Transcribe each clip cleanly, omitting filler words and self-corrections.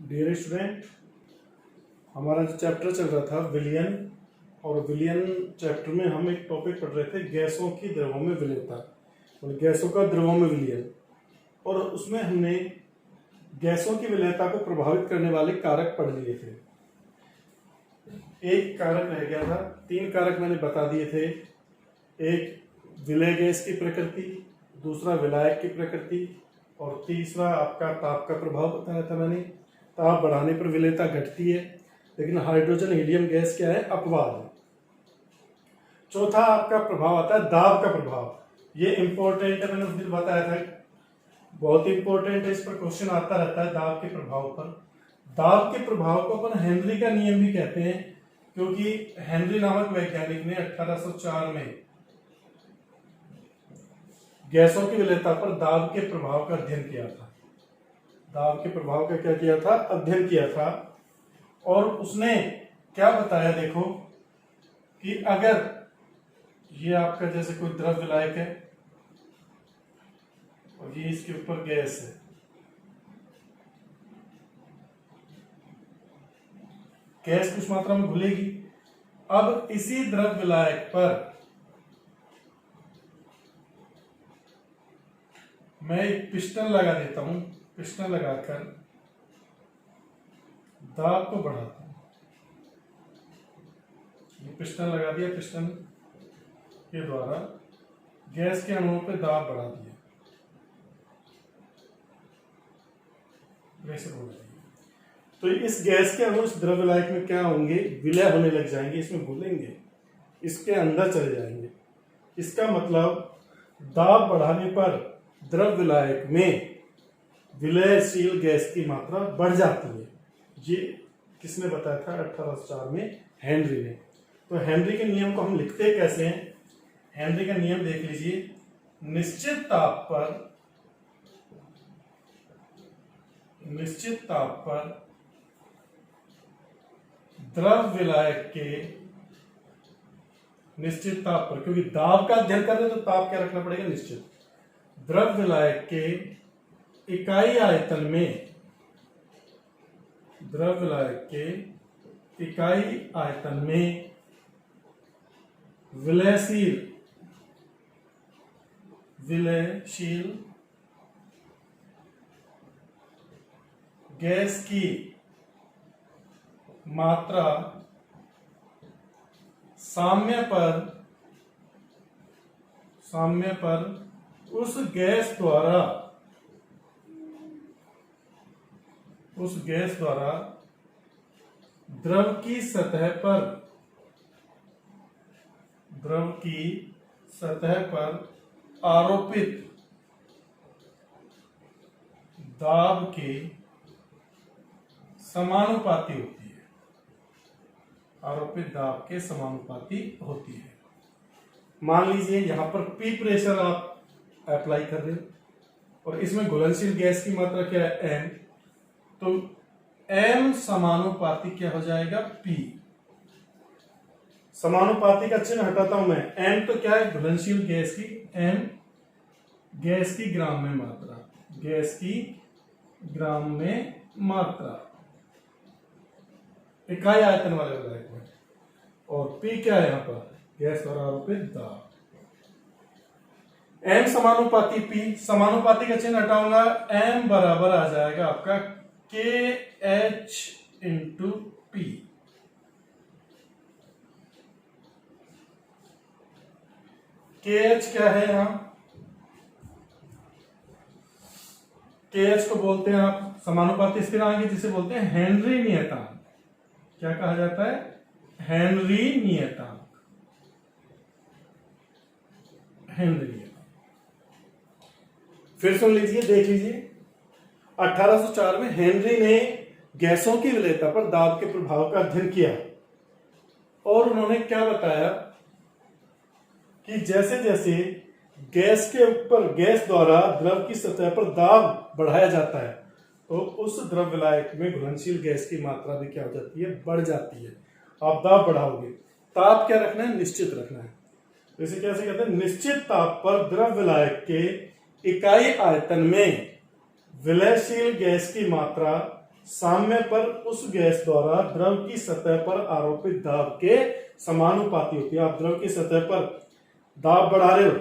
Dear student, हमारा जो chapter चल रहा था विलयन, और विलयन चैप्टर में हम एक टॉपिक पढ़ रहे थे गैसों की द्रवों में विलयनता, और गैसों का द्रवों में विलयन। और उसमें हमने गैसों की विलयनता को प्रभावित करने वाले कारक पढ़ लिए थे। एक कारक रह गया था, तीन कारक मैंने बता दिए थे। एक विलय गैस की प्रकृति, दूसरा विलायक की प्रकृति, और तीसरा आपका ताप का प्रभाव बताया था मैंने। ताप बढ़ाने पर विलयनता घटती है, लेकिन हाइड्रोजन हीलियम गैस क्या है? अपवाद है। चौथा आपका प्रभाव आता है दाब का प्रभाव। ये इंपॉर्टेंट है, मैंने उस दिन बताया था, बहुत इंपॉर्टेंट है, इस पर क्वेश्चन आता रहता है दाब के प्रभाव पर। दाब के प्रभाव को अपन हेनरी का नियम भी कहते हैं, क्योंकि हेनरी नामक वैज्ञानिक ने 1804 में गैसों की विलयनता पर दाब के प्रभाव का अध्ययन किया था। दाब के प्रभाव का क्या किया था? अध्ययन किया था। और उसने क्या बताया, देखो कि अगर ये आपका जैसे कोई द्रव विलायक है और ये इसके ऊपर गैस है, गैस कुछ मात्रा में घुलेगी। अब इसी द्रव विलायक पर मैं एक पिस्टन लगा देता हूं, पिस्टन लगाकर दाब को बढ़ाता हूं। ये पिस्टन लगा दिया, पिस्टन के द्वारा गैस के अणुओं पर दाब बढ़ा दिया, प्रेशर हो जाएगी। तो इस गैस के अणु इस द्रव विलायक में क्या होंगे? विलय होने लग जाएंगे, इसमें घुलेंगे, इसके अंदर चले जाएंगे। इसका मतलब दाब बढ़ाने पर द्रव विलायक में विलयशील गैस की मात्रा बढ़ जाती है। ये किसने बताया था? 1804 में हेनरी ने। तो हेनरी के नियम को हम लिखते कैसे हैं? हेनरी का नियम देख लीजिए। निश्चित ताप पर द्रव विलायक के निश्चित ताप पर, क्योंकि दाब का अध्ययन कर रहे हैं तो ताप क्या रखना पड़ेगा? निश्चित। द्रव विलायक के इकाई आयतन में, द्रव विलायक के इकाई आयतन में विलयशील गैस की मात्रा साम्य पर उस गैस द्वारा द्रव की सतह पर आरोपित दाब के समानुपाती होती है। आरोपित दाब के समानुपाती होती है। मान लीजिए यहां पर P प्रेशर आप अप्लाई कर रहे हो, और इसमें घुलनशील गैस की मात्रा क्या है? M। तो M समानुपाती क्या हो जाएगा? P। समानुपाती का चिन्ह हटाता हूं मैं। M तो क्या है? घुलनशील गैस की, M गैस की ग्राम में मात्रा, गैस की ग्राम में मात्रा इकाई आयतन वाले विलायक में, और P क्या है यहाँ पर? गैस द्वारा आरोपित दाब। M समानुपाती P, समानुपाती का चिन्ह हटाऊंगा, M बराबर आ जाएगा आपका KH इंटू P। KH क्या है यहां? KH को बोलते हैं आप समानुपाती स्थिरांक, जिसे बोलते हैं हेनरी नियतांक। क्या कहा जाता है? हेनरी नियतांक। हेनरी नियतांक। फिर सुन लीजिए, देख लीजिए। 1804 में हेनरी ने गैसों की विलयनता पर दाब के प्रभाव का अध्ययन किया, और उन्होंने क्या बताया कि जैसे जैसे गैस के ऊपर, गैस द्वारा द्रव की सतह पर दाब बढ़ाया जाता है, तो उस द्रव विलायक में घुलनशील गैस की मात्रा भी क्या हो जाती है? बढ़ जाती है। आप दाब बढ़ाओगे, ताप क्या रखना है? निश्चित रखना है। तो इसे कैसे कहते हैं? निश्चित ताप पर द्रव विलायक के इकाई आयतन में विलयशील गैस की मात्रा साम्य पर उस गैस द्वारा द्रव की सतह पर आरोपित दाब के समानुपाती होती है। आप द्रव की सतह पर दाब बढ़ा रहे हो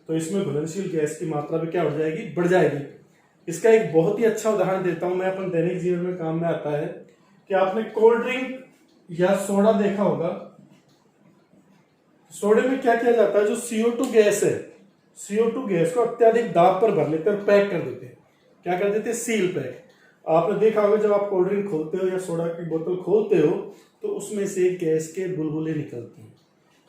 तो इसमें घुलनशील गैस की मात्रा भी क्या हो जाएगी, बढ़ जाएगी। इसका एक बहुत ही अच्छा उदाहरण देता हूं मैं, अपन दैनिक जीवन में काम में आता है कि आपने कोल्ड ड्रिंक या सोडा देखा होगा। सोडे में क्या किया जाता है, जो CO2 गैस है, CO2 गैस को अत्यधिक दाब पर भर लेते हैं और पैक कर देते हैं। क्या कर देते हैं, सील पैक। आपने देखा होगा जब आप कोल्ड ड्रिंक खोलते हो या सोडा की बोतल खोलते हो तो उसमें से गैस के बुलबुले निकलते हैं,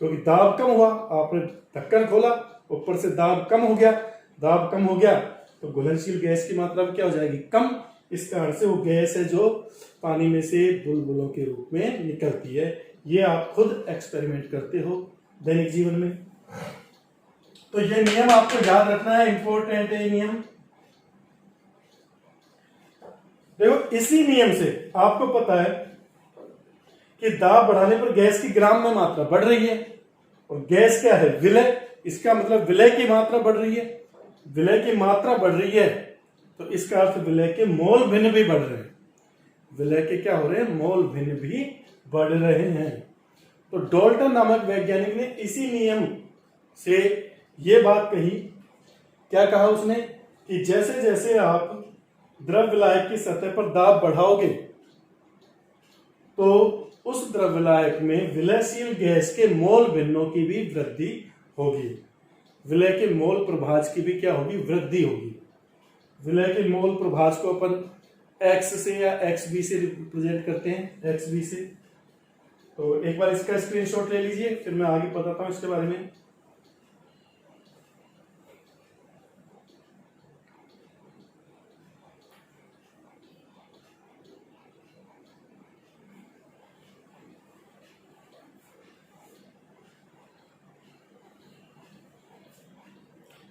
क्योंकि दाब कम हुआ। आपने ढक्कन खोला, ऊपर से दाब कम हो गया, दाब कम हो गया तो घुलनशील गैस की मात्रा क्या हो जाएगी, कम। इस कारण से वो गैस है जो पानी में से बुलबुलों के रूप में निकलती है। ये आप खुद एक्सपेरिमेंट करते हो दैनिक जीवन में। तो ये नियम आपको याद रखना है, इंपॉर्टेंट है ये नियम। देखो इसी नियम से आपको पता है कि दाब बढ़ाने पर गैस की ग्राम में मात्रा बढ़ रही है, और गैस क्या है, विलय। इसका मतलब विलय की मात्रा बढ़ रही है। विलय की मात्रा बढ़ रही है तो इसका अर्थ विलय के मोल भिन्न भी बढ़ रहे हैं। विलय के क्या हो रहे हैं, मोल भिन्न भी बढ़ रहे हैं। तो डाल्टन नामक वैज्ञानिक ने इसी नियम से ये बात कही, क्या कहा उसने, कि जैसे जैसे आप द्रव विलायक की सतह पर दाब बढ़ाओगे तो उस द्रव विलायक में विलयशील गैस के मोल भिन्नों की भी वृद्धि होगी। विलय के मोल प्रभाज की भी क्या होगी, वृद्धि होगी। विलय के मोल प्रभाज को अपन x से या xb से रिप्रेजेंट करते हैं, xb से। तो एक बार इसका स्क्रीनशॉट ले लीजिए, फिर मैं आगे बताता हूं इसके बारे में।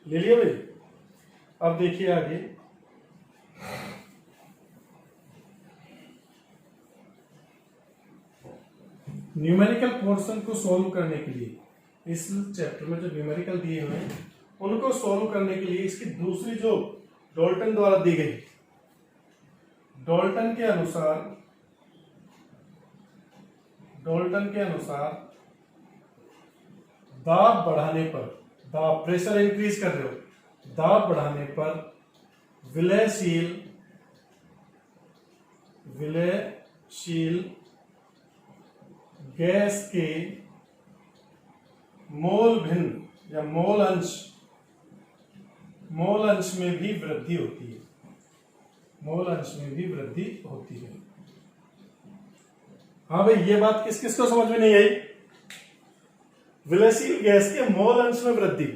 ले लिया भाई। अब देखिए आगे, न्यूमेरिकल पोर्शन को सॉल्व करने के लिए इस चैप्टर में जो न्यूमेरिकल दिए हुए हैं उनको सॉल्व करने के लिए इसकी दूसरी जो डाल्टन द्वारा दी गई, डाल्टन के अनुसार दाब बढ़ाने पर, दाब प्रेशर इंक्रीज कर रहे हो, दाब बढ़ाने पर विलयशील गैस के मोल भिन्न या मोल अंश में भी वृद्धि होती है। मोल अंश में भी वृद्धि होती है। हाँ भाई, ये बात किस किस को समझ में नहीं आई? विलयशील गैस के मोल अंश में वृद्धि।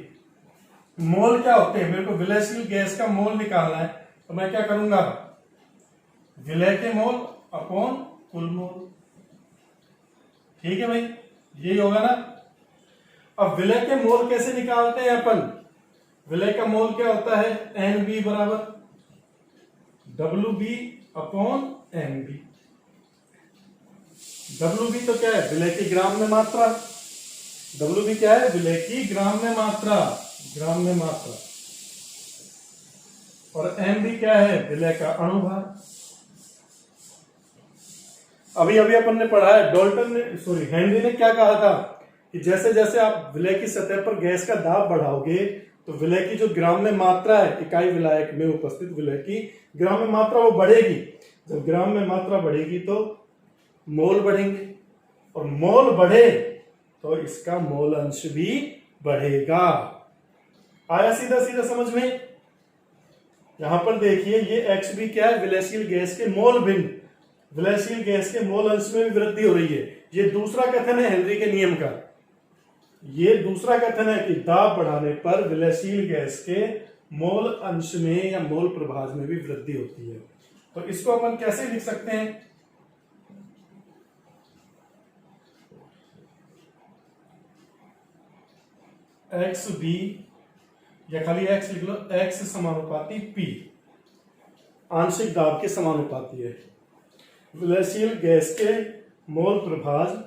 मोल क्या होते हैं, मेरे को विलयशील गैस का मोल निकालना है तो मैं क्या करूंगा, विलय के मोल अपॉन कुल मोल। ठीक है भाई, यही होगा ना। अब विलय के मोल कैसे निकालते हैं अपन? विलय का मोल क्या होता है, NB बराबर WB अपॉन MB। WB तो क्या है, विलय की ग्राम में मात्रा। WB क्या है, विलय की ग्राम में मात्रा, ग्राम में मात्रा। और MB क्या है, विलय का अणुभार। अभी अभी अपन ने पढ़ा है, हेनरी ने क्या कहा था कि जैसे जैसे आप विलय की सतह पर गैस का दाब बढ़ाओगे तो विलय की जो ग्राम में मात्रा है, इकाई विलायक में उपस्थित विलय की ग्राम में मात्रा वो बढ़ेगी। जब ग्राम में मात्रा बढ़ेगी तो मोल बढ़ेंगे, और मोल बढ़े तो इसका मोल अंश भी बढ़ेगा। आया सीधा सीधा समझ में? यहां पर देखिए, ये XB क्या है, विलयशील गैस के मोल भिन्न, विलयशील गैस के मोल अंश में भी वृद्धि हो रही है। ये दूसरा कथन है हेनरी के नियम का। ये दूसरा कथन है कि दाब बढ़ाने पर विलयशील गैस के मोल अंश में या मोल प्रभाज में भी वृद्धि होती है। तो इसको अपन कैसे लिख सकते हैं, XB या खाली X लिख लो, X समानुपाती P आंशिक दाब के समानुपाती है। विलयशील गैस के मोल प्रभाज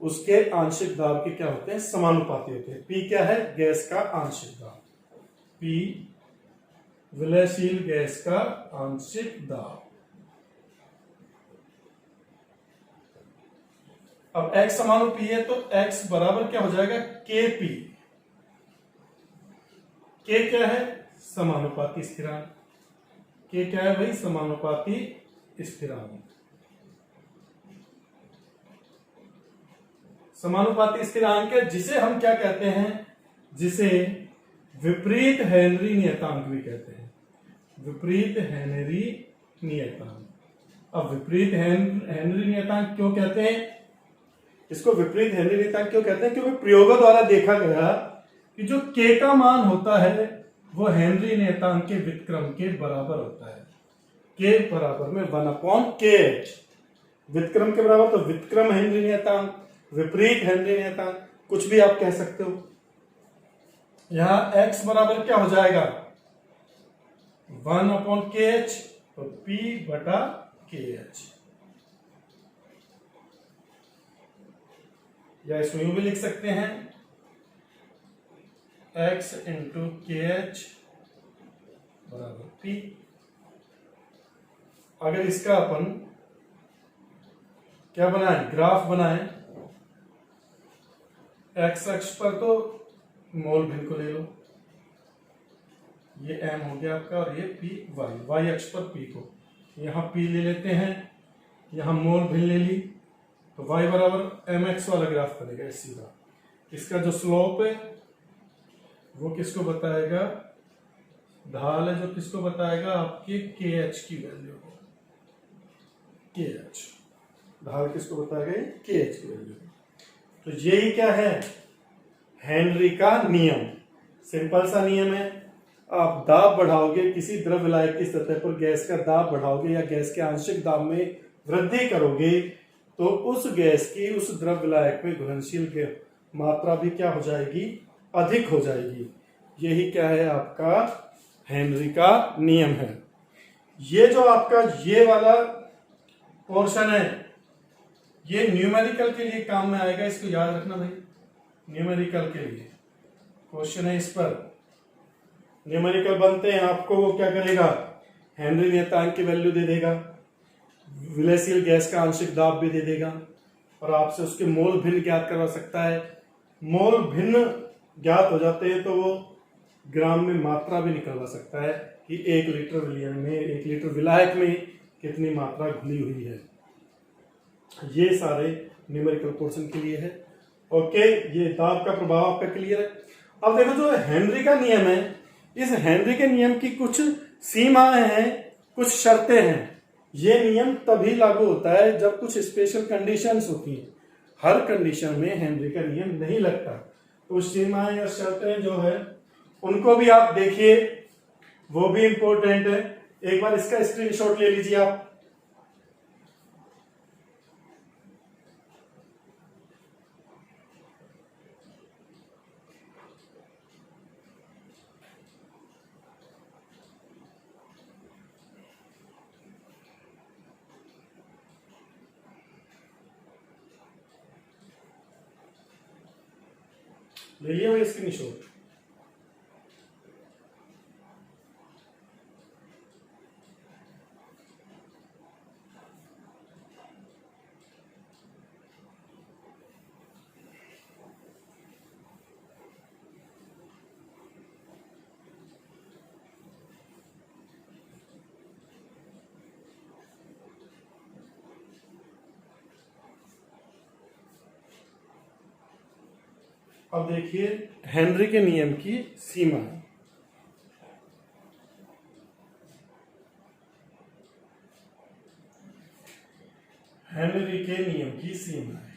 उसके आंशिक दाब के क्या होते हैं, समानुपाती होते हैं। P क्या है, गैस का आंशिक दाब। P विलयशील गैस का आंशिक दाब। अब x समानुपी है तो x बराबर क्या हो जाएगा, के पी। के क्या है, समानुपाती स्थिरांक। के क्या है भाई, समानुपाती स्थिरांक। समानुपाती स्थिरांक है जिसे हम क्या कहते हैं, जिसे विपरीत हेनरी नियतांक भी कहते हैं। विपरीत हेनरी नियतांक। अब विपरीत हेनरी नियतांक क्यों कहते हैं, इसको विपरीत हेनरी नियतांक क्यों कहते हैं, क्योंकि प्रयोगों द्वारा देखा गया कि जो के का मान होता है वो हेनरी नियतांक के व्युत्क्रम के बराबर होता है। के बराबर में 1/kh, व्युत्क्रम के बराबर, तो व्युत्क्रम हेनरी नियतांक, विपरीत हेनरी नियतांक, कुछ भी आप कह सकते हो। यहां x बराबर क्या हो जाएगा, 1/kh, तो p/kh, या इसमें यूं भी लिख सकते हैं x × kh बराबर p। अगर इसका अपन क्या बनाएं, ग्राफ बनाएं, x अक्ष पर तो मोल भिन्न को ले लो, ये m हो गया आपका, और ये p y अक्ष पर p को, यहां p ले लेते हैं, यहां मोल भिन्न ले ली, तो y बराबर mx वाला ग्राफ बनेगा सीधा। इसका जो स्लोप है वो किसको बताएगा, ढाल है जो किसको बताएगा, आपके kh की वैल्यू को। kh ढाल किसको बताएगा, kh की वैल्यू। तो यही क्या है, हेनरी का नियम। सिंपल सा नियम है, आप दाब बढ़ाओगे, किसी द्रव विलायक की सतह पर गैस का दाब बढ़ाओगे या गैस के आंशिक दाब में वृद्धि करोगे, तो उस गैस की उस द्रव विलायक में घुलनशील मात्रा भी क्या हो जाएगी, अधिक हो जाएगी। यही क्या है, आपका हेनरी का नियम है। ये जो आपका ये वाला पोर्शन है, ये न्यूमेरिकल के लिए काम में आएगा, इसको याद रखना भाई। न्यूमेरिकल के लिए क्वेश्चन है, इस पर न्यूमेरिकल बनते हैं, आपको वो क्या करेगा, हेनरी नियतांक की वैल्यू दे देगा, विलयशील गैस का आंशिक दाब भी दे देगा, और आपसे उसके मोल भिन्न ज्ञात करवा सकता है। मोल भिन्न ज्ञात हो जाते हैं तो वो ग्राम में मात्रा भी निकलवा सकता है कि 1 लीटर विलयन में, 1 लीटर विलायक में कितनी मात्रा घुली हुई है। ये सारे न्यूमेरिकल पोर्शन के लिए है। ओके, ये दाब का प्रभाव आपका क्लियर है। अब देखो जो हेनरी का नियम है, इस हेनरी के नियम की कुछ सीमाएं हैं, कुछ शर्तें हैं। ये नियम तभी लागू होता है जब कुछ स्पेशल कंडीशंस होती हैं। हर कंडीशन में हेनरी का नियम नहीं लगता। तो सीमाएं या शर्तें जो है उनको भी आप देखिए, वो भी इंपॉर्टेंट है। एक बार इसका स्क्रीनशॉट ले लीजिए आप। ले लिया भाई स्क्रीनशॉट। अब देखिए हेनरी के नियम की सीमा। हेनरी के नियम की सीमा है,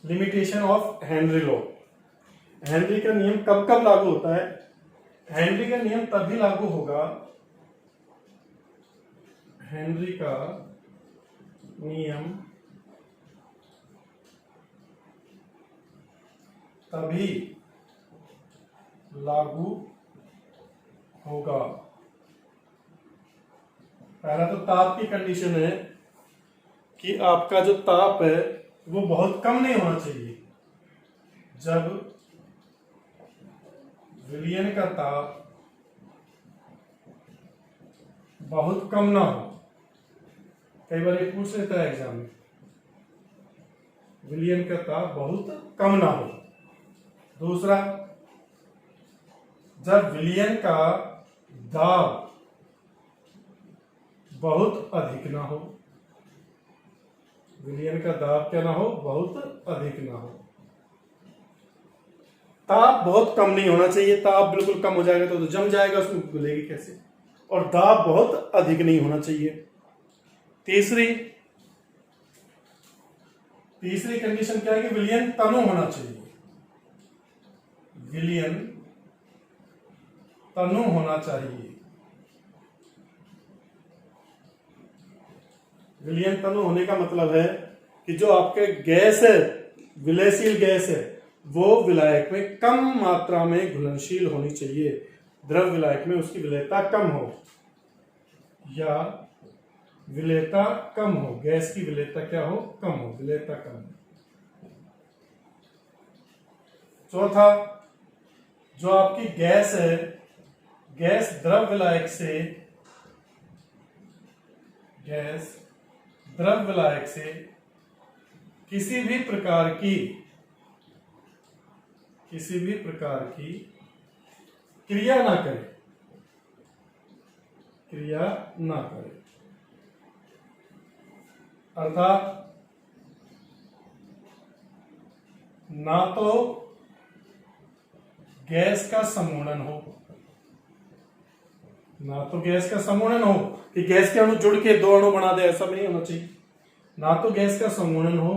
limitation of Henry law. Henry का नियम कब कब लागू होता है? हेनरी का नियम तभी लागू होगा, हेनरी का नियम तभी लागू होगा, पहला तो ताप की कंडीशन है कि आपका जो ताप है वो बहुत कम नहीं होना चाहिए। जब विलयन का ताप बहुत कम ना हो। कई बार ये पूछ लेता है एग्जाम में, विलयन का ताप बहुत कम ना हो। दूसरा, जब विलयन का दाब बहुत अधिक ना हो। विलयन का दाब क्या ना हो, बहुत अधिक ना हो। ताप बहुत कम नहीं होना चाहिए, ताप बिल्कुल कम हो जाएगा तो जम जाएगा, उसमें घुलेगी कैसे। और दाब बहुत अधिक नहीं होना चाहिए। तीसरी कंडीशन क्या है कि विलयन तनु होना चाहिए। विलयन तनु होना चाहिए। विलयन तनु होने का मतलब है कि जो आपके गैस है, विलयशील गैस है, वो विलायक में कम मात्रा में घुलनशील होनी चाहिए। द्रव विलायक में उसकी विलेयता कम हो, या विलेयता कम हो, गैस की विलेयता क्या हो, कम हो, विलेयता कम हो। चौथा, जो आपकी गैस है, गैस द्रव विलायक से किसी भी प्रकार की क्रिया ना करे, अर्थात ना तो गैस का समूहन हो, कि गैस के अणु जुड़ के दो अणु बना दे, ऐसा भी नहीं होना चाहिए। ना तो गैस का समूहन हो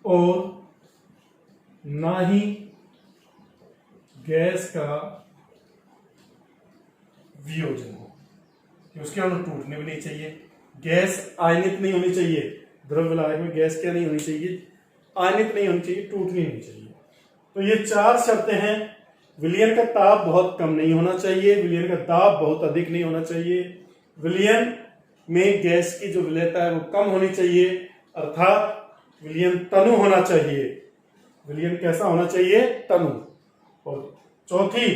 और ना ही गैस का वियोजन हो, कि उसके अणु टूटने भी नहीं चाहिए। गैस आयनित नहीं होनी चाहिए, द्रव विलायक में गैस क्या नहीं होनी चाहिए, आयनित नहीं होनी चाहिए, टूटनी नहीं चाहिए। तो ये 4 शर्तें हैं। विलयन का ताप बहुत कम नहीं होना चाहिए, विलयन का दाब बहुत अधिक नहीं होना चाहिए, विलयन में गैस की जो विलेयता है वो कम होनी चाहिए, अर्थात विलयन तनु होना चाहिए। विलयन कैसा होना चाहिए, तनु। और चौथी,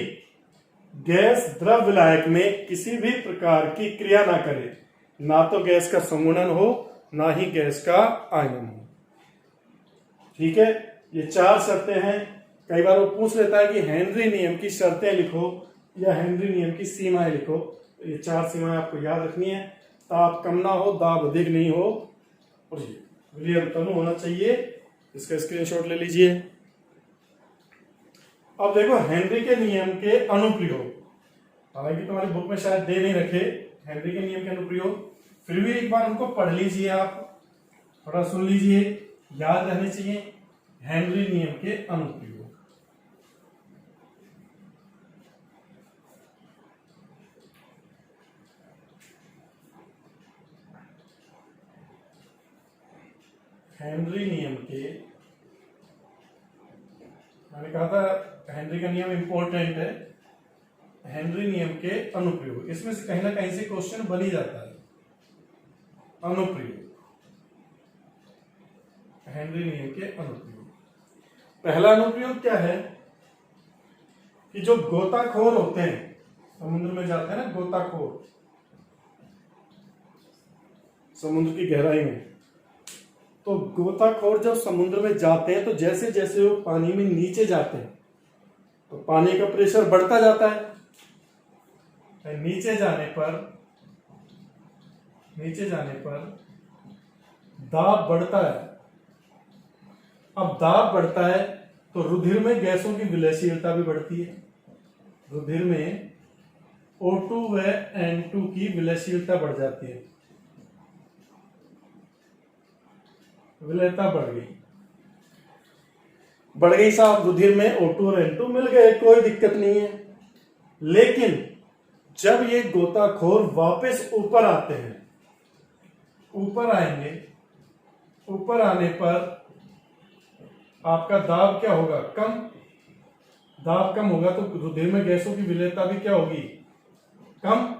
गैस द्रव विलायक में किसी भी प्रकार की क्रिया ना करे, ना तो गैस का समूहन हो, ना ही गैस का आयनन हो। ठीक है, ये 4 शर्तें हैं। कई बार वो पूछ लेता है कि हेनरी नियम की शर्तें लिखो या हेनरी नियम की सीमाएं लिखो। ये 4 सीमाएं आपको याद रखनी है। ताप कम ना हो, दाब अधिक नहीं हो, और ये विलयन तनु होना चाहिए। इसका स्क्रीनशॉट ले लीजिए। अब देखो हेनरी के नियम के अनुप्रयोग, हालांकि तुम्हारी बुक में शायद दे नहीं रखे हेनरी के नियम के अनुप्रयोग, फिर भी एक बार उनको पढ़ लीजिए, आप थोड़ा सुन लीजिए, याद रहने चाहिए। हेनरी नियम के अनुप्रयोग, हेनरी नियम के, मैंने कहा था हेनरी का नियम इंपॉर्टेंट है। हेनरी नियम के अनुप्रयोग, इसमें से कहीं ना कहीं से क्वेश्चन बन ही जाता है। अनुप्रयोग, हेनरी नियम के अनुप्रयोग। पहला अनुप्रयोग क्या है कि जो गोताखोर होते हैं, समुद्र में जाते हैं ना गोताखोर, समुद्र की गहराई में, तो गोताखोर जब समुद्र में जाते हैं तो जैसे जैसे वो पानी में नीचे जाते हैं तो पानी का प्रेशर बढ़ता जाता है। नीचे जाने पर दाब बढ़ता है। अब दाब बढ़ता है तो रुधिर में गैसों की विलयशीलता भी बढ़ती है। रुधिर में O2 व N2 की विलयशीलता बढ़ जाती है, विलयता बढ़ गई साहब। रुधिर में O2 और N2 मिल गए, कोई दिक्कत नहीं है। लेकिन जब ये गोताखोर वापस ऊपर आते हैं, ऊपर आएंगे, ऊपर आने पर आपका दाब क्या होगा, कम। दाब कम होगा तो रुधिर में गैसों की विलयता भी क्या होगी, कम।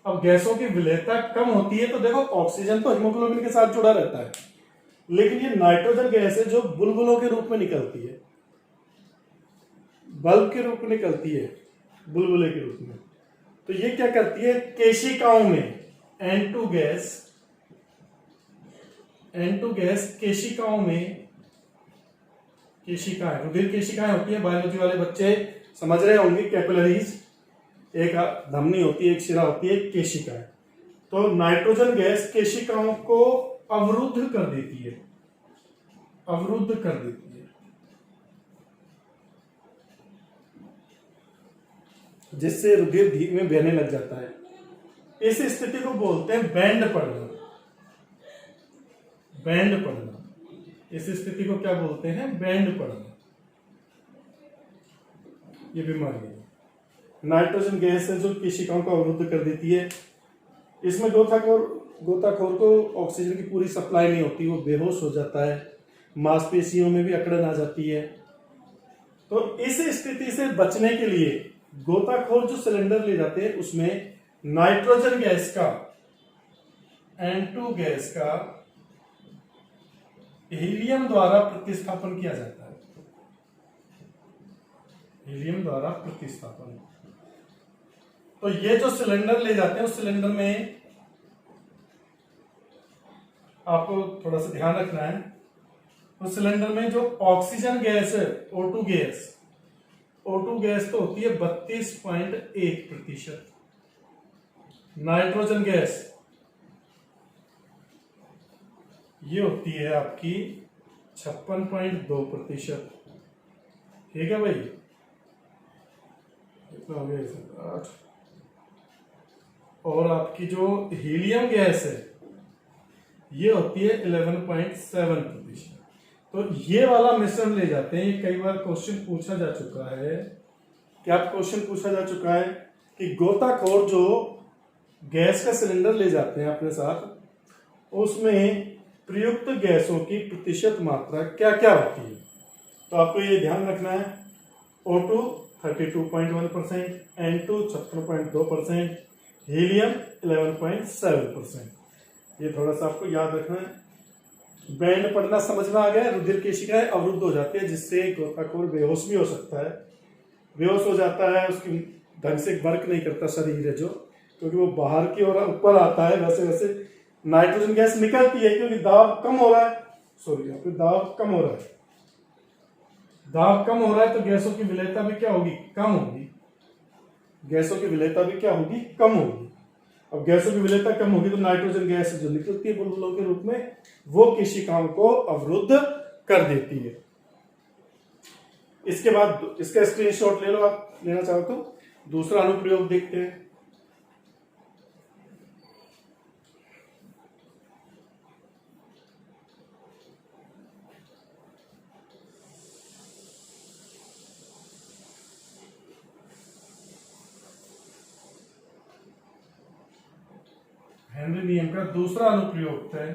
अब गैसों की विलयता कम होती है तो देखो ऑक्सीजन तो हीमोग्लोबिन के साथ जुड़ा रहता है, लेकिन ये नाइट्रोजन गैस है जो बुलबुलों के रूप में निकलती है। बल्ब के रूप में निकलती है, बुलबुले के रूप में। तो ये क्या करती है, केशिकाओं में N2 गैस केशिकाओं में, केशिकाएं रुधिर केशिकाएं होती है, बायोलॉजी वाले बच्चे समझ रहे होंगे, कैपिलरीज, एक धमनी होती है, एक शिरा होती है, केशिकाएं। तो नाइट्रोजन गैस केशिकाओं को अवरुद्ध कर देती है, अवरुद्ध कर देती है, जिससे रुधिर धीमे बहने लग जाता है। इस स्थिति को बोलते हैं बैंड पड़ना, बैंड पड़ना। इस स्थिति को क्या बोलते हैं, बैंड पड़ना। ये बीमारी है। नाइट्रोजन गैस है जो केशिकाओं को अवरुद्ध कर देती है। इसमें गोताखोर को ऑक्सीजन की पूरी सप्लाई नहीं होती, वो बेहोश हो जाता है, मांसपेशियों में भी अकड़न आ जाती है। तो इस स्थिति से बचने के लिए गोताखोर जो सिलेंडर ले जाते हैं उसमें नाइट्रोजन गैस का, N2 गैस का हीलियम द्वारा प्रतिस्थापन किया जाता है, हीलियम द्वारा प्रतिस्थापन। तो ये जो सिलेंडर ले जाते हैं उस सिलेंडर में आपको थोड़ा सा ध्यान रखना है, उस सिलेंडर में जो ऑक्सीजन गैस है, O2 गैस तो होती है 32.1%, नाइट्रोजन गैस ये होती है आपकी 56.2%। ठीक है भाई, इतना हो गया 8। और आपकी जो हीलियम गैस है ये होती है 11.7%। तो ये वाला मिश्रण ले जाते हैं। ये कई बार क्वेश्चन पूछा जा चुका है, क्या क्वेश्चन पूछा जा चुका है कि गोताखोर जो गैस का सिलेंडर ले जाते हैं अपने साथ, उसमें प्रयुक्त गैसों की प्रतिशत मात्रा क्या क्या होती है। तो आपको ये ध्यान रखना है, O2 32.1%, N2 56.2%, हीलियम 11.7%। ये थोड़ा सा आपको याद रखना है। बैंड पड़ना समझ में आ गया। रुधिर केशिकाएं अवरुद्ध हो जाती है, जिससे गोताखोर बेहोश भी हो सकता है, बेहोश हो जाता है, उसकी ढंग से वर्क नहीं करता शरीर है जो, क्योंकि वो बाहर की ओर ऊपर आता है, वैसे वैसे नाइट्रोजन गैस निकलती है, क्योंकि दाब कम हो रहा है, दाब कम हो रहा है, दाब कम हो रहा है, तो गैसों की विलेयता भी क्या होगी, कम होगी, गैसों की विलेयता भी क्या होगी, कम होगी। अब गैसों की विलेयता कम होगी तो नाइट्रोजन गैस जो निकलती है बुलबुलों के रूप में, वो केशिकाओं को अवरुद्ध कर देती है। इसके बाद इसका स्क्रीनशॉट ले लो, आप लेना चाहो तो। दूसरा अनुप्रयोग देखते हैं। हेनरी नियम का दूसरा अनुप्रयोग है,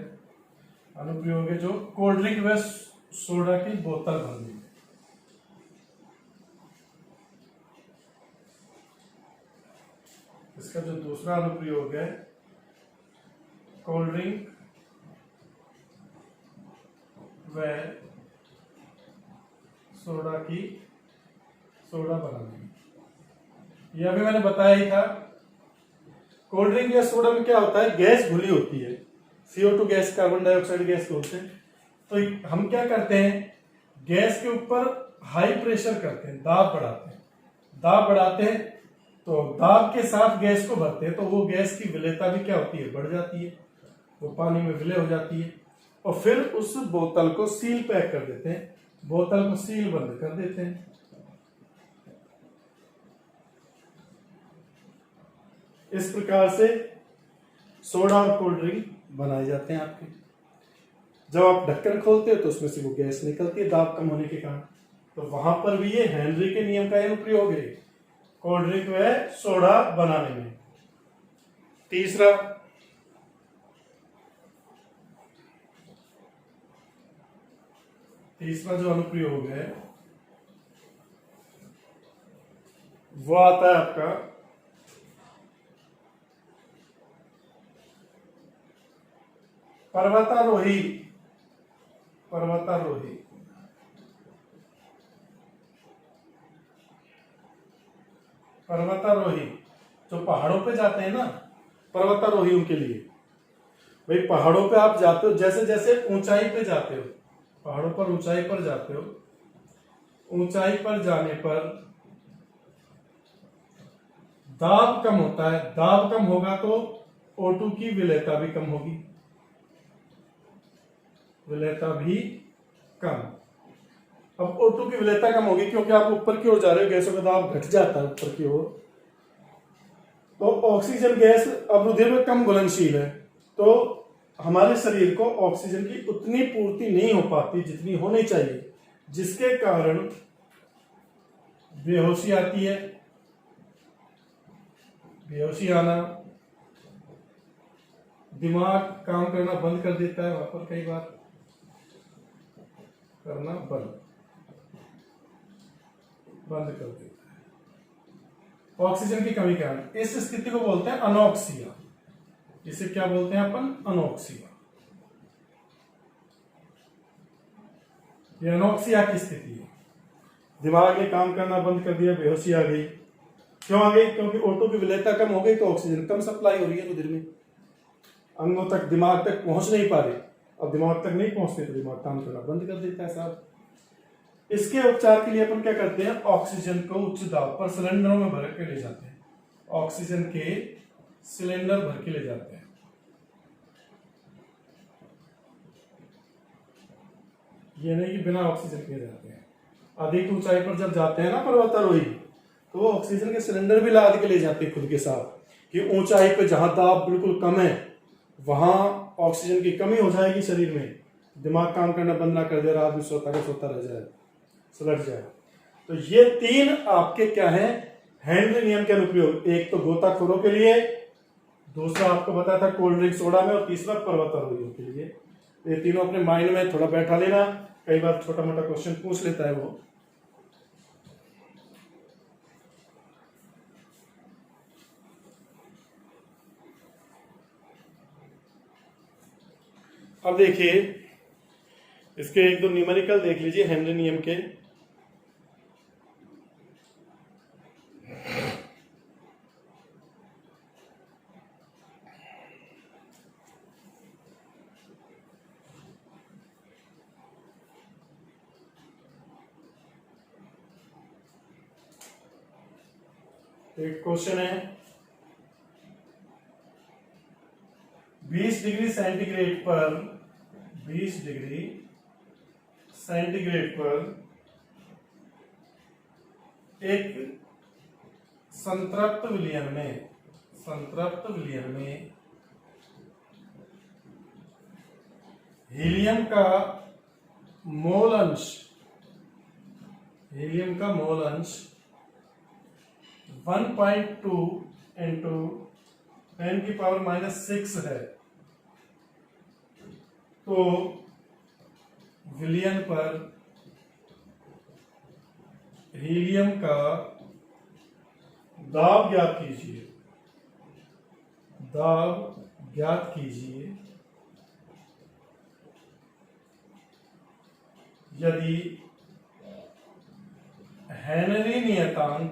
अनुप्रयोग है जो कोल्ड ड्रिंक व सोडा की बोतल भरने। इसका जो दूसरा अनुप्रयोग है, कोल्ड ड्रिंक व सोडा बनाने। यह भी मैंने बताया ही था। कोल्ड ड्रिंक या सोडा में क्या होता है, गैस घुली होती है, CO2 gas, carbon dioxide gas बोलते हैं। तो हम क्या करते हैं, गैस के ऊपर हाई प्रेशर करते हैं, दाब बढ़ाते हैं, दाब बढ़ाते हैं, तो दाब के साथ गैस को भरते हैं, तो वो गैस की विलेयता भी क्या होती है, बढ़ जाती है, वो पानी में विलय हो जाती है। और फिर उस बोतल को सील पैक कर देते हैं, बोतल को सील बंद कर देते हैं। इस प्रकार से सोडा और कोल्ड ड्रिंक बनाए जाते हैं आपके। जब आप ढक्कन खोलते हो तो उसमें से वो गैस निकलती है दाब कम होने के कारण। तो वहां पर भी ये हेनरी के नियम का अनुप्रयोग है कोल्ड ड्रिंक व सोडा बनाने में। तीसरा जो अनुप्रयोग है वो आता है आपका पर्वतारोही। पर्वतारोही जो पहाड़ों पे जाते हैं ना, पर्वतारोहियों के लिए, भाई पहाड़ों पे आप जाते हो, जैसे जैसे ऊंचाई पे जाते हो, पहाड़ों पर ऊंचाई पर जाते हो, ऊंचाई पर जाने पर दाब कम होता है। दाब कम होगा तो O2 की विलेयता भी कम होगी, विलेयता भी कम। अब O2 की विलेयता कम होगी क्योंकि आप ऊपर की ओर जा रहे हो, गैसों का दाब घट जाता है ऊपर की ओर। तो ऑक्सीजन गैस अब रुधिर में कम घुलनशील है, तो हमारे शरीर को ऑक्सीजन की उतनी पूर्ति नहीं हो पाती जितनी होनी चाहिए, जिसके कारण बेहोशी आती है। बेहोशी आना, दिमाग काम करना बंद कर देता है, वहां पर कई बार करना बंद कर देता है ऑक्सीजन की कमी के कारण। इस स्थिति को बोलते हैं अनोक्सिया। इसे क्या बोलते हैं अपन? अनोक्सिया। ये अनोक्सिया की स्थिति है। दिमाग ने काम करना बंद कर दिया, बेहोशी आ गई। क्यों आ गई? क्योंकि O2 की विलेयता कम हो गई, तो ऑक्सीजन कम सप्लाई हो रही है रुधिर में, अंगों तक, दिमाग तक पहुंच नहीं पा रही। अब दिमाग तक नहीं पहुंचते तो दिमाग काम करना बंद कर देता है साहब। इसके उपचार के लिए अपन क्या करते हैं? ऑक्सीजन को उच्च दाब पर सिलेंडरों में भर के ले जाते हैं। ऑक्सीजन के सिलेंडर भर के ले जाते हैं। ये नहीं कि बिना ऑक्सीजन के जाते हैं। अधिक ऊंचाई पर जब जाते हैं ना पर्वतारोही, तो वो ऑक्सीजन के सिलेंडर भी लाद के ले जाते हैं खुद के साथ, कि ऊंचाई पे जहां दाब बिल्कुल कम है वहां ऑक्सीजन की कमी हो जाएगी शरीर में, दिमाग काम करना बंद ना कर दे, रात में सोता रह जाए, सुलट जाए। तो ये तीन आपके क्या है? हेनरी नियम के अनुप्रयोग। एक तो गोताखोरों के लिए, दूसरा आपको बताया था कोल्ड ड्रिंक सोडा में, और तीसरा पर्वतारोहियों के लिए। ये तीनों अपने माइंड में थोड़ा बैठा लेना, कई बार छोटा मोटा क्वेश्चन पूछ लेता है वो। अब देखिए इसके एक दो न्यूमेरिकल देख लीजिए हेनरी नियम के। एक क्वेश्चन है, 20 डिग्री सेंटीग्रेड पर, 20 डिग्री सेंटीग्रेड पर एक संतृप्त विलयन में हीलियम का मोल अंश 1.2 इंटू 10⁻⁻⁶ है। तो विलयन पर हीलियम का दाब ज्ञात कीजिए। यदि हेनरी नियतांक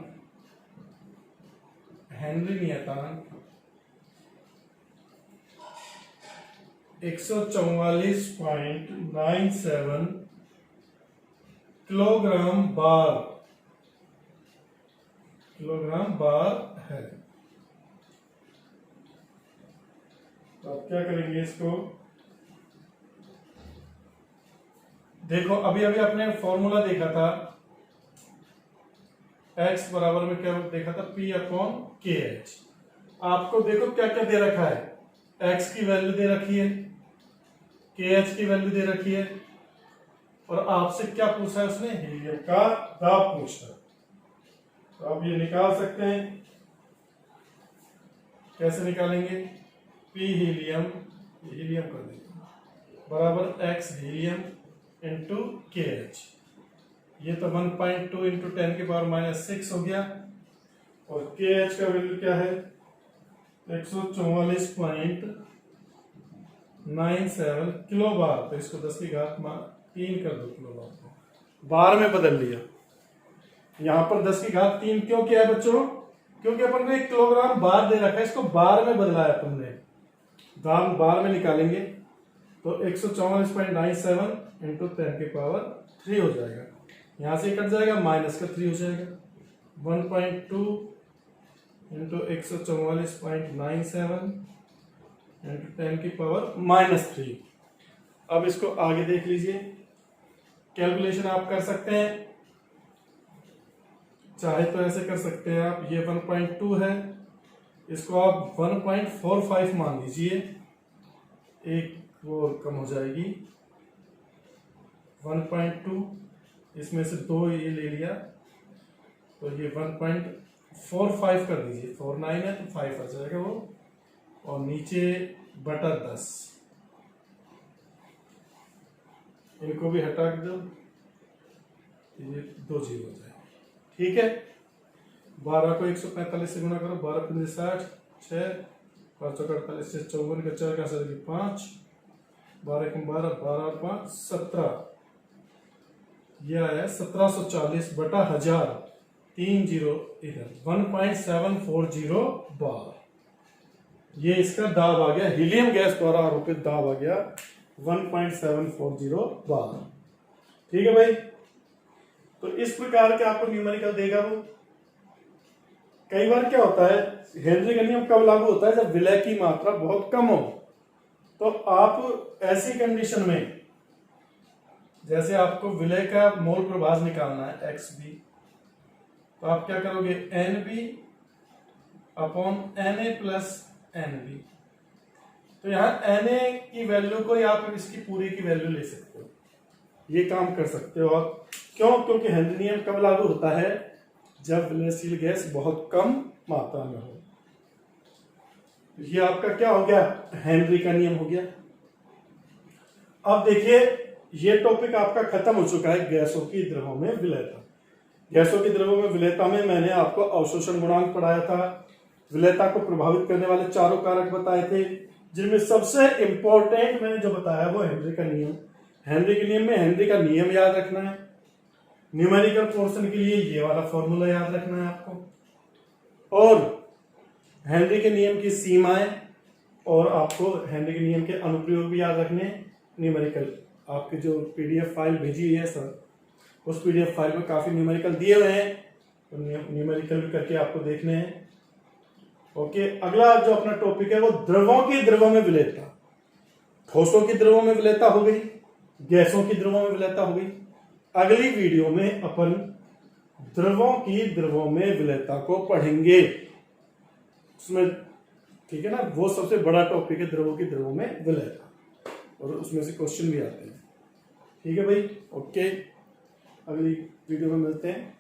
144.97 किलोग्राम बार है। तो आप क्या करेंगे इसको? देखो अभी अपने फॉर्मूला देखा था, x बराबर में क्या देखा था? P/KH। आपको देखो क्या क्या दे रखा है, x की वैल्यू दे रखी है, KH की वैल्यू दे रखी है, और आपसे क्या पूछा है उसने? हीलियम का दाब पूछा। तो आप ये निकाल सकते हैं। कैसे निकालेंगे? P हीलियम कर देंगे बराबर x हीलियम इंटू KH। ये तो 1.2 इंटू 10⁻⁻⁶ हो गया, और KH का वैल्यू क्या है? 144.97 किलो बार। तो इसको 10⁻³ कर दो, किलो बार में बदल लिया। यहां पर 10⁻³ क्यों किया है बच्चों? क्योंकि अपन को 1 किलोग्राम बार दे रखा है, इसको बार में बदला है अपन ने, दाम बार में निकालेंगे तो 144.97 इंटू 10⁻³ हो जाएगा। यहां से कट जाएगा, माइनस का 3 हो जाएगा। 1.2 इंटू 144.97 इंटू 10⁻³ अब इसको आगे देख लीजिए, कैलकुलेशन आप कर सकते हैं, चाहे तो ऐसे कर सकते हैं आप, ये 1.2 है, इसको आप 1.45 मान लीजिए, एक वो कम हो जाएगी 1.2, इसमें से 2 ये ले लिया तो ये 1.45 कर दीजिए, 49 है तो 5 आ जाएगा वो, और नीचे बटा 10, इनको भी हटा दो, ये 2 0 हो जाए। ठीक है, 12 को 145 से गुणा करो, 12 × 60, 6, 5 48 से 54 का 4 का 5, 12 × 12, 12 और 5 17, यह आया 1740 बटा 1000, 3 0 इधर 1.740 बार, ये इसका दाब आ गया, हीलियम गैस द्वारा आरोपित दाब आ गया 1.740 बार। ठीक है भाई, तो इस प्रकार के आपको न्यूमेरिकल देगा वो। कई बार क्या होता है, हेनरी का नियम कब लागू होता है, जब विलय की मात्रा बहुत कम हो, तो आप ऐसी कंडीशन में, जैसे आपको विलय का मोल प्रभाज निकालना है XB, तो आप क्या करोगे, NB upon Na plus NB, तो यहां Na की वैल्यू को या आप इसकी पूरी की वैल्यू ले सकते हो, ये काम कर सकते हो आप। क्यों? क्योंकि हेनरी नियम कब लागू होता है, जब विलयशील गैस बहुत कम मात्रा में हो। ये आपका क्या हो गया, हेनरी का नियम हो गया। अब देखिए, ये टॉपिक आपका खत्म हो चुका है, गैसों की द्रवों में विलयता। गैसों की द्रवों में विलयता में मैंने आपको अवशोषण गुणांक पढ़ाया था, विलयता को प्रभावित करने वाले 4 कारक बताए थे, जिनमें सबसे इंपॉर्टेंट मैंने जो बताया वो हेनरी का नियम। हेनरी के नियम में हेनरी का नियम याद रखना है, न्यूमेरिकल पोर्शन के लिए ये वाला फॉर्मूला याद रखना है आपको, और हेनरी के नियम की सीमाएं, और आपको हेनरी के नियम के अनुप्रयोग भी याद रखने। न्यूमेरिकल आपकी जो PDF फाइल भेजी हुई है सर, उस PDF फाइल में काफी न्यूमेरिकल दिए हुए हैं, तो न्यूमेरिकल भी करके आपको देखने हैं। ओके, अगला जो अपना टॉपिक है वो द्रवों की द्रवों में विलयता। ठोसों की द्रवों में विलयता हो गई, गैसों की द्रवों में विलयता हो गई। अगली वीडियो में अपन द्रवों की द्रवों में विलयता को पढ़ेंगे, उसमें, ठीक है ना, वो सबसे बड़ा टॉपिक है द्रवों की द्रवों में विलयता, और उसमें से क्वेश्चन भी आते हैं। ठीक है भाई, ओके, अगली वीडियो में मिलते हैं।